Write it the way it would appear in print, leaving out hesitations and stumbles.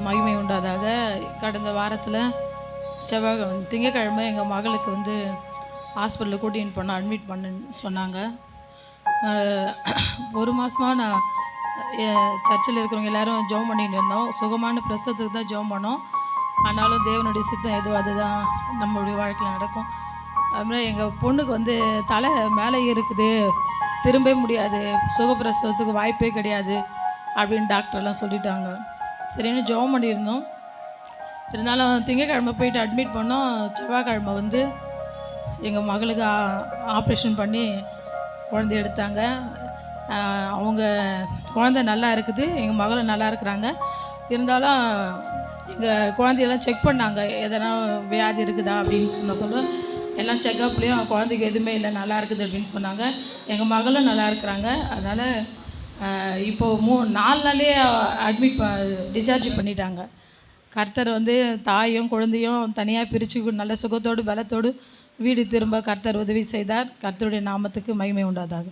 மகிமை உண்டாதாக. கடந்த வாரத்தில் திங்கக்கிழமை எங்கள் மகளுக்கு ஹாஸ்பிட்டலில் கூட்டின்னு போனால் அட்மிட் பண்ணுன்னு சொன்னாங்க. ஒரு மாதமாக நான் சர்ச்சில் இருக்கிறவங்க எல்லோரும் ஜெபம் பண்ணிட்டு இருந்தோம். சுகமான பிரசவத்துக்கு தான் ஜெபம் பண்ணோம். ஆனாலும் தேவனுடைய சித்தம் எதுவும் அதுதான் நம்மளுடைய வாழ்க்கையில் நடக்கும். அதுமாதிரி எங்கள் பொண்ணுக்கு தலை மேலே இருக்குது, திரும்ப முடியாது, சுகப்பிரசவத்துக்கு வாய்ப்பே கிடையாது அப்படின்னு டாக்டர்லாம் சொல்லிட்டாங்க. சரின்னு ஜெபம் பண்ணியிருந்தோம். இருந்தாலும் திங்கக்கிழமை போயிட்டு அட்மிட் பண்ணோம். செவ்வாய்க்கிழமை எங்கள் மகளுக்கு ஆப்ரேஷன் பண்ணி குழந்தை எடுத்தாங்க. அவங்க குழந்தை நல்லா இருக்குது, எங்கள் மகளும் நல்லா இருக்கிறாங்க. இருந்தாலும் எங்கள் குழந்தையெல்லாம் செக் பண்ணாங்க, எதனா வியாதி இருக்குதா அப்படின்னு சொல்ல எல்லாம் செக்கப்லேயும் குழந்தைக்கு எதுவுமே இல்லை, நல்லா இருக்குது அப்படின்னு சொன்னாங்க. எங்கள் மகளும் நல்லா இருக்கிறாங்க. அதனால் இப்போது 4 நாள்லேயே டிஸ்சார்ஜ் பண்ணிட்டாங்க. கர்த்தர் தாயும் குழந்தையும் தனியாக பிரித்து நல்ல சுகத்தோடு பலத்தோடு வீடு திரும்ப கர்த்தர் உதவி செய்தார். கர்த்தருடைய நாமத்துக்கு மகிமை உண்டாதாக.